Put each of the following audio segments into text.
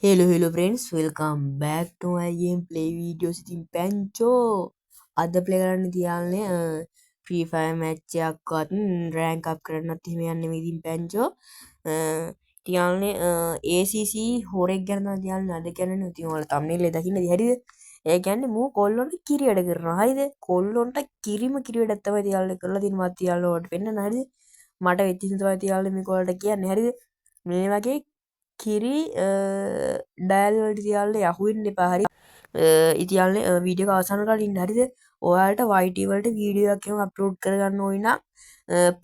Hello friends, welcome back to my gameplay videos. ඉතින් පැංචෝ අද play කරන්න තියාන්නේ ෆ්‍රී ෆයර් මැච් එකක්වත් රෑන්ක් අප් කරන්නත් එහෙම යන්නේ මේ ඉතින් පැංචෝ තියාන්නේ ACC හොරෙක් ගැන තමයි තියාන්නේ අද කියන්නේ. ඉතින් ඔයාලා thumbnail එක දකින්නද හරිද? ඒ කියන්නේ මූ කොල්ලොන්ට කිරි වැඩ කරනවා. හරිද? කොල්ලොන්ට කිරිම කිරි වැඩක් තමයි තියාන්නේ කරලා තියෙනවා තියාලා ඔයාලට පෙන්නන්න හරිද? මට වෙච්ච දේ තමයි තියාලා මේ කොල්ලන්ට කියන්නේ හරිද? මේ වගේ කිරි ඩෑල්වලට තියාලට යහුවෙන් එපා හරි ඉතියාලන වීඩියෝ අවසන කලින් හරිද ඔයාට වයිටවලට වීඩියෝක්ම අප්ලෝඩ් කරගන්න ඕයිනම්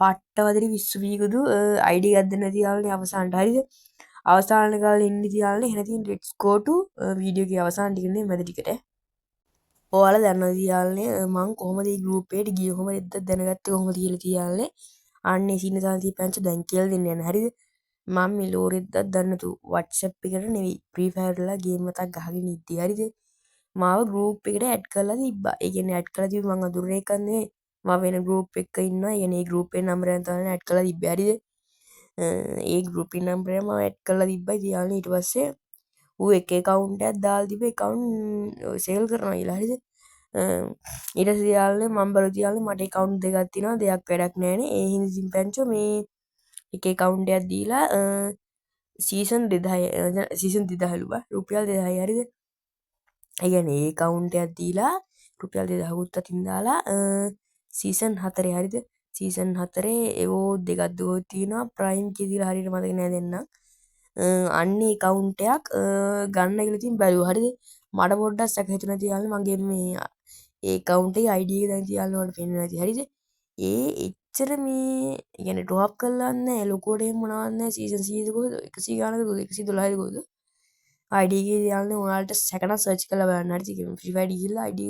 පට්ටවදරි විශ්වීකුදු අයිඩි ගදන්න තියාලන අවසාන්ට හරිද අවසාන කාල ඉන්න තියාලන හෙනතින් ටෙක්ස්කෝටු වීඩියෝක අවසාන් ටිකන්නේ මැදිටිකට ඕල දන්න තියාලන මං කොහමද ගරුපේට ගිය හොම එද දැනගත්ත කොහොම තියල තියාලන්නේ අන්න සින්න සාති පැංච දැන්කල් දෙන්න හරිද මම මේ ලෝරෙද්දත් දන්නතු වට්සප් එකට නෙවී ප්‍රීෆෑර්ලා ගේමතක් ගහගෙන ඉද්දි හරිද මාව ගරුප් එකට ඇඩ් කරලා තිබ්බා ඒගෙන ඇඩ් කල තිබ මං අදුරේ කන්නේ ම වෙන ගරුප් එක ඉන්න ගෙන ගරුපේ නම්රතන ඇඩ් කල තිබ්බැරිද ඒ ගරුපි නම්බරම ඇඩ් කල තිබ්බයි තියාලන ඉට පස්සේ ඌ එක කවුන්ට ඇත්දාල් තිබ කවුන් සේල් කරනවා ඉලාහිද ඉට සියාල මම්බර තියාල මට කවුන්් දෙගත්තින දෙයක් වැඩක් නෑන ඒහිදි සිම් පැංචෝ මේ එක කවුන්ටයක් දීලා සීසන් සීසන් දිදහලුව රුපියල් දෙදහයි හරිද ඇගැන ඒ කවුන්ටයක් දීලා රුපියල් දෙදහකුත් අතින්දාලා සීසන් හතරේ හරිද සීසන් හතරේ ඒෝ දෙගත්දුවතින ප්‍රයිම් කිදිල හරිට මතක නෑ දෙන්න අන්නේ කවුන්ටයක් ගන්න ගලතින් බැලූ හරිද මට පොඩ්ඩක් සැකහිතුන තියාල මගේ මේ ඒ කවුන්ටේ අයිඩිය දැන් තියාලවට පෙන්න්න ඇති හරිද ඒ එච්චර මේ ගැන ටොප් කල්ලන්න ලොකෝට මොනවන්න සීසන් සීදකොද එකසි ගානක එකසි දොලායකොද අයිඩගේ දයන්න ඔයාට සැකන සර්ච් කල බන්න ි ිඩි කියල්ලා අයිඩ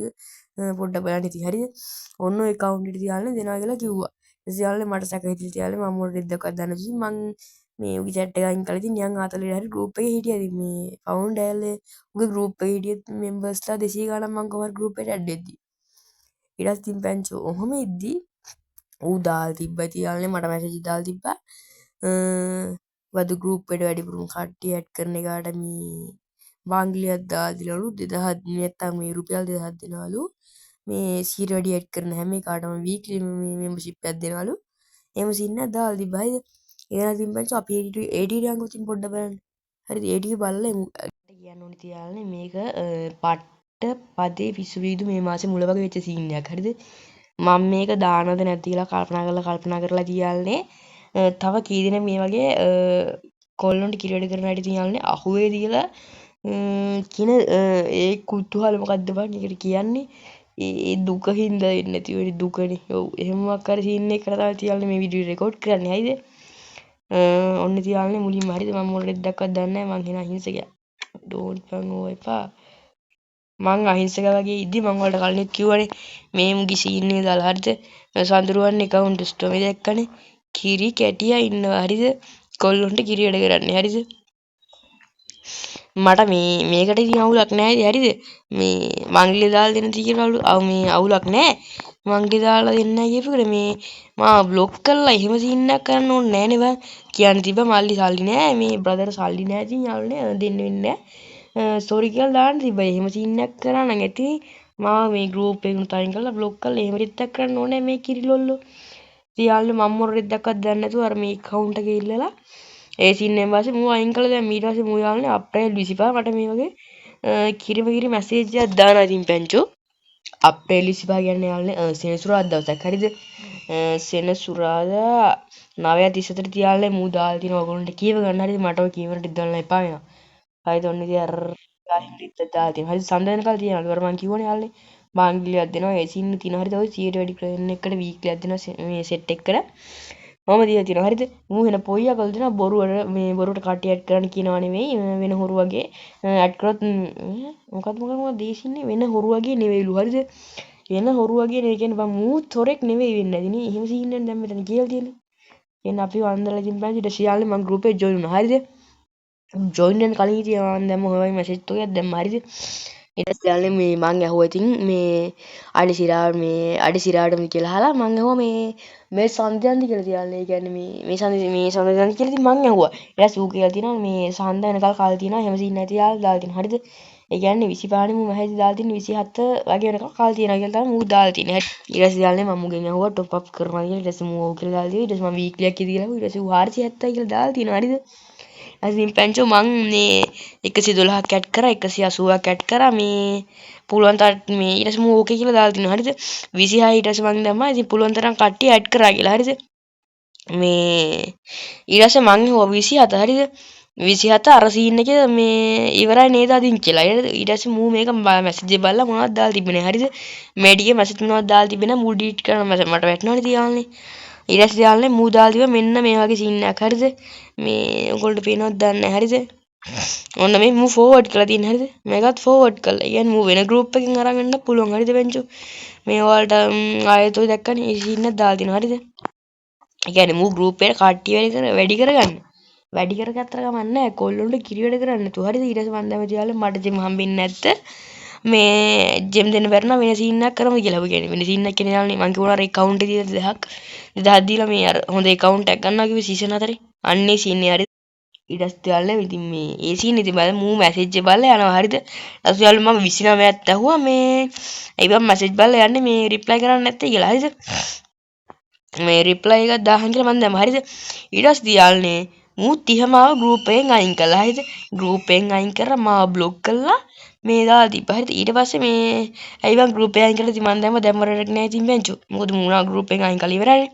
පොඩ්ඩ බලන්න ති හරි ඔන්න කවුන්ට තියාලන්න දෙනා කියලා කිව්වා සියාල මට සැකහිති තියාල මමුට එදක් දන්නසි මං මේ උග චට්ටකයින් කලති නියන් අතල හරි ගරුප්ප හිටියද මේ පවුන්් ඩෑල්ල උග ගරුප්ප හිටියත් මෙම්බස්ලා දෙසේ ගනම් මංකවර ගරුපට ඇඩ්ඩෙද ඉඩස් තින් පැංචෝ ඔහොම ඉද්දී ඌ දාල් තිබ්බ තියාලන මට මැසජි දාල් තිබ්බ වද ගරුප්පට වැඩිපුරුම් කට්ටිය ඇඩ් කරන එකටම බංගලියත් දාදිලලු දෙදහත් ඇත්තම් මේ රුපියල් දෙදහත් දෙනාලු මේ සීර වැඩි ඇඩ් කරන හැම කාටම වීකලිම මෙමශිප් ඇදෙනලු එම සින්න දාල් දිබයිද ඒන තිබච අප ඒඩියංගුතින් පොඩ්ඩ බැන් හරි ඒඩිය බල්ල කියන්න ඕනි තියාලන මේක පට්ට පදේ පිස්සුවීදු මේ මාස මුලවගේ වෙච්ච සිීනයක් හරිද මං මේක දානද නැතිලා කල්පනා කරලා තියාලන්නේ තව කීදින මේ වගේ කොල්ලොන්ට කිරඩ කරනට තියාලන්නේ අහුවේ දීලා කියන ඒ කුත්තු හලමකක්ද බං එකට කියන්නේ ඒ දුක හින්ද නැතිවට දුකන එහෙමක්කර සින්න කරතා තියාල මේ විඩිය රෙකෝඩ් කරන්න හයිද ඔන්න තියාලන මුලින් මරිත මම්මොලට එදක්වත් දන්න මංහෙන හිසක ඩෝන්් පංෝ එපා මං අහිංසක වගේ ඉදදි මංවලට කලනෙත් කිවනේ මේ මුගි සින්නේ දල්හරිත සඳරුවන් එකවුන්ට ස්ටොම දැක්කන කිරි කැටිය ඉන්න හරිද කොල්ලොන්ට කිරියට කරන්න හරිද මට මේකට ති අවුලක් නෑ හරිද මේ මංගලි දාල් දෙන තිකරලු අව මේ අවුලක් නෑ මංගලි දාලා දෙන්න කියපකට මේ මා බ්ලොක් කල්ලා එහෙම සින්නක් කරන්න ඕන්න නෑනවා කියන්න තිබ මල්ලි සල්ලි නෑ මේ බ්‍රදර සල්ලි නෑති යවුන දෙන්න වෙන්න සොරිකල් දාන්න තිබ එහෙම සින්නක් කරන්න ඇති මා මේ ගරූපෙන් තයින් කල බ්ලොක් කල් එහෙමරිත්තක් කරන්න ඕන මේ කිරිලොල්ලු තියාල මම්මොර එදක්ත් දන්නතු අර මේ කවුන්ටක ඉල්ලලා ඒ සින්නම් පස මු අයින් කල දැ මීටස මුයාලන අප්‍රේල් විසිපා මට මේ වගේ කිරිමකිරි මැසේජයක් දානතින් පැංචෝ අපේ ලිසිපා ගැන්න යාලන සෙනසුරා අදවසක් හරිද සෙනසුරාදා නවය තිස්සතර තියාල මුදාල්තින ඔගොලට කියව ගන්නරි මටව කීවට ඉදන්න එපාය අයි ඔන්න අර තාති හරි සඳන කල් තියන වරමන් කිවන යාල බංගලි අදන සින්න තිනහරි තව සියට වැඩි කරන එකට වීකල අදන සෙට් එක් කර මම දිය තින හරිද මුහෙන පොයිය කල්තින බොරුවට මේ බොරුට කටියට කරන කියනවනෙවෙයි වෙන හොරුවගේ ඇත්කරත් මොකත්මකම දේශන්නේ වෙන හොරුවගේ නෙවෙයිලු හරිද වෙන හොරුවගේ නකෙන් මූ තොරෙක් නෙවෙයි වෙන්න දින එහෙම සින්න දැමතන කියල් තියෙන එන්න අපි වන්දලතින් පැසිට සියාල ම ගරුපේ ජොයින හරිද ජොයින්ෙන් කලින් තියවන් දැම හොයි මසිත්තුක දැම් හරිද ඊට පස්සේ යාළුවනේ මේ මං ඇහුවා ඉතින් මේ අඩි සිරාටම කියලා අහලා මං ඇහුවා මේ සන්ධයන්දි කියලා තියාලනේ. ඒ කියන්නේ මේ සන්ධයන්දි කියලා ඉතින් මං ඇහුවා. ඊට පස්සේ ඌ කියලා තියෙනවා මේ සන්ධ වෙනකල් කල් තියෙනවා. එහෙම සීන් නැති යාළුවා දාලා තියෙනවා. හරිද? ඒ කියන්නේ 25 මු මහේදී දාලා තියෙන 27 වගේ වෙනකල් කල් තියෙනවා කියලා තමයි ඌ දාලා තියෙන්නේ. ඊට පස්සේ යාළුවනේ මම මුගෙන් ඇහුවා টොප් අප් කරනවා කියලා. ඊට පස්සේ මූ ඔව් කියලා දාලා දීලා. ඊට පස්සේ මම වීක්ලියක් කියලා ඊට පස්සේ ඌ 470 කියලා දාලා තියෙනවා. හරිද? ඉතින් පැංචෝ මං මේ 112ක් ඇඩ් කරා 180ක් ඇඩ් කරා මේ පුළුවන් තරම් මේ ඊට පස්සේ මම ඕකේ කියලා දාලා තිනවා. හරිද? 26 ඊට පස්සේ මං දැම්මා. ඉතින් පුළුවන් තරම් කට්ටිය ඇඩ් කරා කියලා. හරිද? මේ ඊට පස්සේ මං හො 27 හරිද? 27 අර සීන් එකේ මේ ඉවරයි නේද අදින් කියලා. ඊට පස්සේ මූ මේක මැසේජ් එක බලලා මොනවද දාලා තිබුණේ. හරිද? මේ ටිකේ මැසේජ් මොනවද දාලා තිබෙන මූ ඩීට් කරන මැසේජ් මට වැටෙනවනේ තියාන්නේ. ඊට පස්සේ යාළුවනේ මූ දාලා තිබ්බා මෙන්න මේ වගේ සීන් එකක්. හරිද? මේ ඔයගොල්ලෝ පේනවද දන්නේ නැහැ. හරිද? ඔන්න මේ මූ ෆෝවර්ඩ් කරලා තියෙන හරිද මේකත් ෆෝවර්ඩ් කළා. ඒ කියන්නේ මූ වෙන ගෲප් එකකින් අරන් එන්න පුළුවන්. හරිද වෙන්චෝ මේ ඔයාලට ආයෙත් ඔය දැක්කනේ ඒ සීන් එක දාලා තිනවා. හරිද? ඒ කියන්නේ මූ ගෲප් එකට කට්ටිය වැඩි කරගන්න. වැඩි කරගත්තට කමක් නැහැ. කොල්ලොන්ට කිරි වැඩ කරන්න නැතුව. හරිද? ඊට පස්සේ මම දැම්ම තියාලේ මට ජෙම් හම්බෙන්නේ නැත්ද මේ ජෙම් දෙන්න බැරි නම් වෙන සීන් එකක් කරමු කියලා. ඒ කියන්නේ වෙන සීන් එකක් කියන්නේ යාළුවනේ මං කිව්වා අර account එකේ 2000ක් දීලා මේ අර හොඳ account එකක් ගන්නවා කිව්වේ සීසන් 4. අන්නේ සීන් එක හරිද? ඊට පස්සේ යාළුවනේ ඉතින් මේ ඒ සීන් ඉතින් බලන්න මූ මැසේජ් එක බලලා යනවා. හරිද? ඊට පස්සේ යාළුවා මම 29ක් ඇහුවා මේ ඇයි මම මැසේජ් බලලා යන්නේ මේ රිප්ලයි කරන්නේ නැත්තේ කියලා. හරිද? මේ රිප්ලයි එකක් දාහන් කියලා මම දැම්මා. හරිද? ඊට පස්සේ යාළුවනේ මූ 30 මාව ගෲප් එකෙන් අයින් කළා. හරිද? ගෲප් එකෙන් අයින් කරලා මාව බ්ලොක් කළා. මේ දාලා තිබ්බා. හරිද? ඊට පස්සේ මේ ඇයි මං ගෲප් එකෙන් අයින් කළා ඉතින් මම දැම්ම රෙඩක් නෑ ඉතින් බෙන්චෝ. මොකද මූ ගෲප් එකෙන් අයින් කළා ඉවරයි.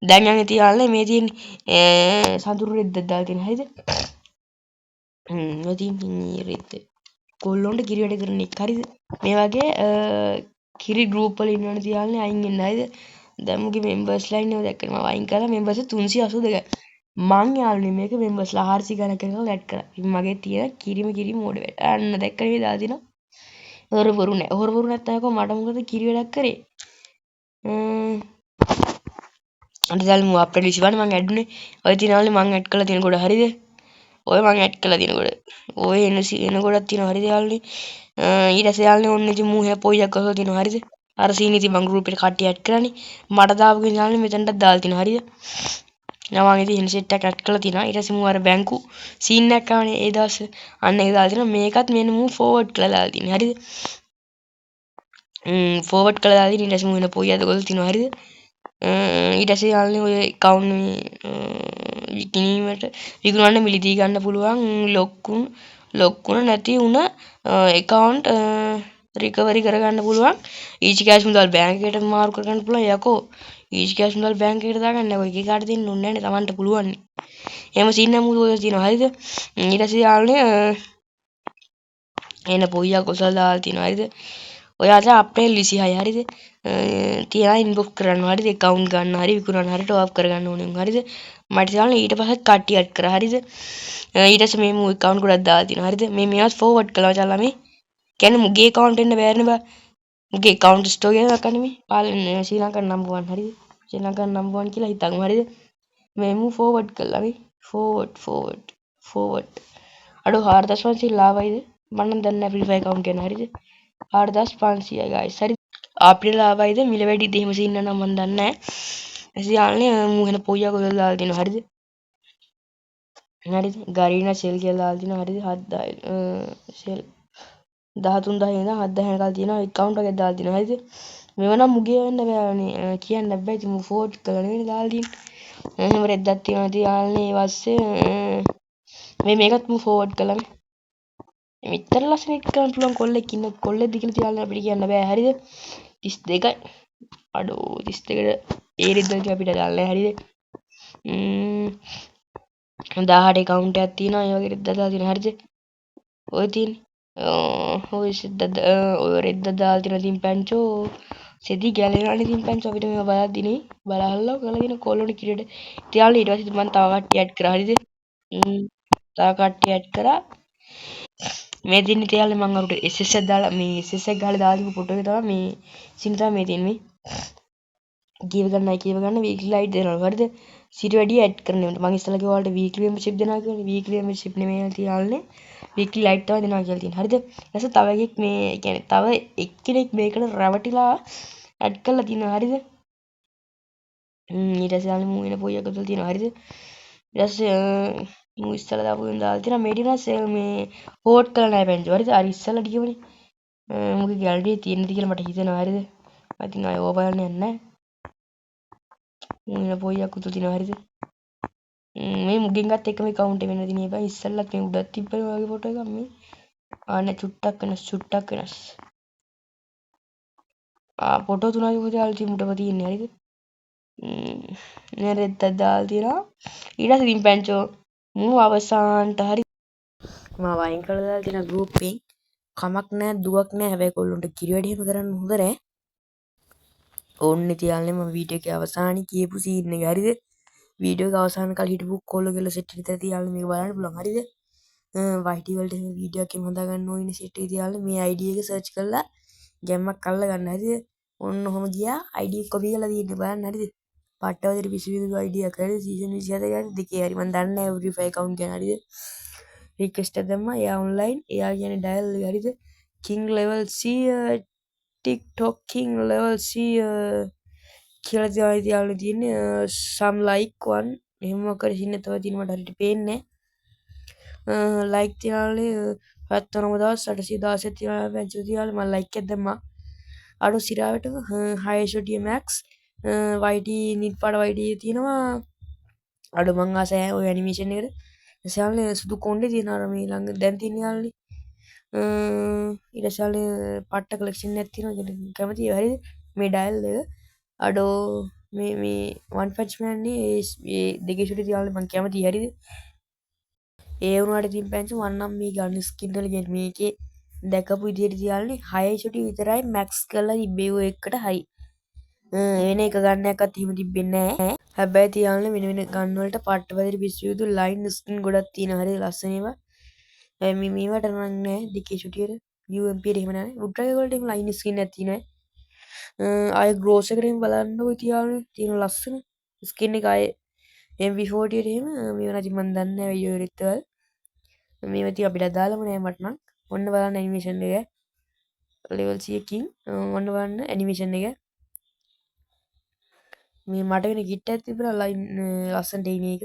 දැන් යන්නේ තියාලනේ මේ තියෙන්නේ සඳුරු රෙද්දක් දාලා තියෙන. හරිද? ඉතින් රෙද්ද කොල්ලොන්ට කිරි වැඩ කරන එක. හරිද? මේ වගේ කිරි ගෲප් වල ඉන්නවනේ තියාලනේ අයින් වෙන්න. හරිද? දැන් මුගේ මෙම්බර්ස්ලා ඉන්නව දැක්කනේ මම අයින් කළා. මෙම්බර්ස් 382යි. මං යාළුවනේ මේක මෙම්බර්ස්ලා 400 ගණන් කරලා ඇඩ් කරා. ඉතින් මගේ තියෙන කිරි මෝඩ වැඩ. අන්න දැක්කනේ මේ දාලා තිනවා. හොරවරු නෑ. හොරවරු නැත්නම් කො මට මොකද කිරි වැඩක් කරේ? අන්තිදාල් මු අපේ ලිසිවන්නේ මං ඇඩ් උනේ. ඔය තියනවලු මං ඇඩ් කරලා තියෙන කොට. හරිද? ඔය මං ඇඩ් කරලා තියෙන කොට. ඔය එන ගොඩක් තියෙනවා. හරිද යාළුවනේ? ඊට පස්සේ යාළුවනේ ඔන්න ඉතින් මූ හැ පොයියක් ගහලා තියෙනවා. හරිද? අර සීන් ඉතින් මං ගෲප් එකට කට්ටිය ඇඩ් කරානේ. මට දාපු කෙනානේ මෙතනටත් දාලා තියෙනවා. හරිද? මම ඉතින් ඉන්සෙට් එකක් ඇඩ් කරලා තියෙනවා. ඊට පස්සේ මූ අර බැංකු සීන් එකක් ආවනේ ඒ දවස් අන්න ඒක දාලා තියෙනවා. මේකත් මෙන්න මූ ෆෝවර්ඩ් කරලා දාලා තියෙනවා. හරිද? ෆෝවර්ඩ් කරලා දාලා තියෙන ඊට පස්සේ මූ වෙන පොයියක් ගොල්ලෝ තියෙනවා. හරිද? ඊට පස්සේ යාළුවනේ ඔය account විකිණීමට විකුණන්න මිලදී ගන්න පුළුවන් ලොක්කුණ නැති වුණ account recovery කරගන්න පුළුවන් easy cash මුදල් බැංක් එකට මාරු කරගන්න පුළුවන් යකෝ easy cash මුදල් බැංක් එකට දාගන්න ඔය එක කාට දෙන්න ඕනේ නැහැ නේ Tamanට පුළුවන් නේ එහෙම සීන් එක මුදල් ඔය තියෙනවා හරිද ඊට පස්සේ යාළුවනේ එන පොයියක් ඔසල් දාලා තියෙනවා හරිද ඔයාට අප්‍රේල් 26 හරිද තියලා ඉන්බොක්ස් කරන්න හරිද account ගන්න හරි විකුණන්න හරි top up කරගන්න ඕනේ හරිද මට යාළුවනේ ඊට පස්සේ කට්ටිය ඇඩ් කරා හරිද ඊට පස්සේ මේ මූ account ගොඩක් දාලා තියෙනවා හරිද මේ මේවත් forward කළා මචංලා මේ කියන්නේ මුගේ account එන්න බෑනේ බා මුගේ account store එක දක්වන්නේ මේ පාලන ශ්‍රී ලංකන් number 1 හරිද ශ්‍රී ලංකන් number 1 කියලා හිතමු හරිද මේ මූ forward කළා මේ forward අඩෝ 4500 ලාභයිද මම නම් දන්නේ නැහැ free fire account ගැන හරිද 4500යි guys හරි අප්‍රේල් ආවයිද මිල වැඩිද එහෙම සීන් නම් මම දන්නේ නැහැ. එසේ යාළුවනේ මූ වෙන පොයියක් ඔයලා දාලා දෙනවා හරිද? හරිද? ගරීනා සෙල් කියලා දාලා දෙනවා හරිද? 7000 සෙල් 13000 ඉඳන් 7000 වෙනකල් තියෙනවා account එකක් දාලා දෙනවා හරිද? මේව නම් මුගේ වෙන්න බෑනේ කියන්න බෑ ඉතින් මූ ෆෝට් කරලා නෙවෙයි දාලා තියෙන්නේ. එහෙම රෙද්දක් තියෙනවා ඉතින් යාළුවනේ ඒ වස්සේ මේකත් මූ ෆෝවර්ඩ් කළා මේ. මෙච්චර ලස්සන එක් කරන්න පුළුවන් කොල්ලෙක් ඉන්න කොල්ලෙක්ද කියලා තියාගෙන අපිට කියන්න බෑ හරිද 32යි අඩෝ 32කට ඒ රෙද්දක් අපිට දාලා හරිද 18 account එකක් තියෙනවා ඒ වගේ රෙද්දක් දාලා තියෙනවා හරිද ඔය තියෙන්නේ ඔය ඔය රෙද්දක් දාලා තියෙන තින් පැංචෝ සෙදි ගැලවෙනවනේ තින් පැංචෝ අපිට මේව බලද්දිනේ බලහල්ලා කරලා තියෙන කොල්ලොනේ කිරියට තියාලා ඊට පස්සේ මම තව කට්ටිය ඇඩ් කරා හරිද තව කට්ටිය ඇඩ් කරා මේ දින්නේ තියාලේ මම අරුට SS එකක් දාලා මේ SS එක ගහලා දාලා තිබු ෆොටෝ එක තමයි මේ සින් තමයි මේ තියෙන්නේ මේ කියව ගන්න වීක්ලි ලයිට් දෙනවා හරිද සිට වැඩි ඇඩ් කරනවට මං ඉස්සෙල්ලා කිව්වා ඔයාලට වීක්ලි මෙම්බර්ෂිප් දෙනවා කියලා. වීක්ලි මෙම්බර්ෂිප් නෙමෙයි තියාලනේ. වීක්ලි ලයිට් තමයි දෙනවා කියලා තියෙනවා. හරිද? ඊට තව එකෙක් මේ කියන්නේ තව එක්කෙනෙක් මේකට රැවටිලා ඇඩ් කරලා තියෙනවා. හරිද? ඊට පස්සේ යාළුවෝ මූ වෙන පොයියක් අතල් තියෙනවා. හරිද? ඊට පස්සේ මූ ඉස්සෙල්ලා දාපු වෙන දාලා තියෙනවා. මේ ටික මේ හෝඩ් කරලා නැහැ පැංචෝ. හරිද? අර ඉස්සෙල්ලා ටිකවනේ. මුගේ ගැලරියේ තියෙනද කියලා මට හිතෙනවා. හරිද? මම ඉතින් ආයෙ ඕවා බලන්න යන්නේ නැහැ. මූ වෙන පොයියක් අතල් තියෙනවා. හරිද? මේ මුගෙන් ගත්ත එකම account එක වෙන්න දිනේ බෑ. ඉස්සෙල්ලත් මේ උඩත් තිබ්බනේ ඔයගේ ෆොටෝ එකක් මේ. ආන්න චුට්ටක් වෙනස්. ෆොටෝ තුනයි ඔය දාලා තිමුටම තියෙන්නේ. හරිද? රෙද්දක් දාලා තියෙනවා. ඊට පස්සේ ඉතින් පැංචෝ මූ අවසානට හරි මම වයින් කරලා දාලා තියෙන group එකෙන් කමක් නැහැ දුවක් නැහැ. හැබැයි කොල්ලොන්ට කිරි වැඩි එහෙම කරන්න හොඳ නැහැ. ඕන්නේ තියාලනේ මම වීඩියෝ එකේ අවසානයේ කියපු සීන් එක. හරිද? වීඩියෝ එක අවසාන කල් හිටපු කොල්ලෝ කියලා සෙට් විතර තියාලනේ මේක බලන්න පුළුවන්. හරිද? YT වලට එහෙම වීඩියෝ එකක් හදා ගන්න ඕනේ සෙට් එක තියාලනේ මේ ID එක සර්ච් කරලා ගැම්මක් අල්ල ගන්න. හරිද? ඔන්න ඔහොම ගියා ID එක කොපි කරලා තියෙන්නේ බලන්න. හරිද? පට්ටවදට පිසිවිදු ID එකක්. හරිද? සීසන් 27 ගන්න දෙකේ හරි මම දන්නේ නැහැ verify account ගැන. හරිද? රික්වෙස්ට් එක දැම්මා. එයා ඔන්ලයින්. එයා කියන්නේ ඩයල් එක. හරිද? king level 100 TikTok king level 100 කියලා තියාගෙන තියෙන්නේ some like one එහෙම මොකද ඉන්නේ තව තියෙන මට හරියට පේන්නේ නැහැ like තියාලේ 79816 තියාලා පැන්චු තියාලා මම like එකක් දැම්මා අඩු සිරාවට high shot max YT නිත් පාඩ YT තියෙනවා අඩු මං ආසයි ඔය ඇනිමේෂන් එකට එසාලේ සුදු කොණ්ඩේ තියෙනවා මේ ළඟ දැන් තියෙන යාළුවනේ ඊට පස්සේ පට්ට කලෙක්ෂන් එකක් තියෙනවා කැමතියි හරිද මේ ඩයල් එක අඩෝ මේ වන් පච් මෑන්නේ ඒ දෙකේ ෂුට් තියාලා මං කැමතියි හරිද ඒ වුණාට ඉතින් පැන්චු වන්නම් මේ ගන්න ස්කින් වල කියන්නේ මේකේ දැකපු විදිහට තියාලානේ 6 ෂුට් විතරයි මැක්ස් කරලා තිබ්බේ ඔය එකට හයි වෙන එක ගන්නයක්වත් එහෙම තිබෙන්නේ නැහැ හැබැයි තියාලානේ වෙන වෙන ගන්න වලට පට්ට වැඩි පිස්සුදු ලයින් ස්කින් ගොඩක් තියෙනවා හරිද ලස්සන ඒවා මේවට නම් නෑ දෙකේ ෂුට් එකට UMP එකට එහෙම නැහැ උඩරේ වලට එහෙම ලයින් ස්කින් එකක් තියෙනවා ආය ග්‍රෝස් එකට එහෙම බලන්න ඔය තියාලානේ තියෙන ලස්සන ස්කින් එක ආයේ MV40 එකට එහෙම මේව නැති මන් දන්නේ නැහැ වීඩියෝ එකත් මේව ඉතින් අපිට දාලම නෑ මට නම් ඔන්න බලන්න ඇනිමේෂන් එක ලෙවල් 100කින් ඔන්න බලන්න ඇනිමේෂන් එක මේ මට වෙන කිට් එකක් තිබුණා ලයින් ලස්සනට එන එක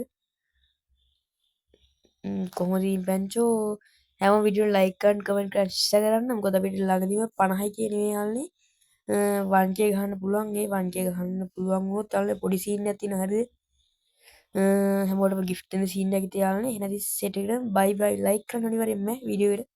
කොහොමද පැංචෝ හැම වීඩියෝ ලයික් කරන්න කමෙන්ට් කරන්න ෂෙයා කරන්න මොකද අපිට ළඟදීම 50 කියන මේ යාළුවනේ 1k ගහන්න පුළුවන් ඒ 1k ගහන්න පුළුවන් වුණොත් යාළුවනේ පොඩි සීන් එකක් තියෙනවා හරිද හැමෝටම ගිෆ්ට් දෙන සීන් එකක් තියාලානේ එහෙනම් සෙට් එකට බයි බයි ලයික් කරන්න අනිවාර්යෙන්ම වීඩියෝ එකට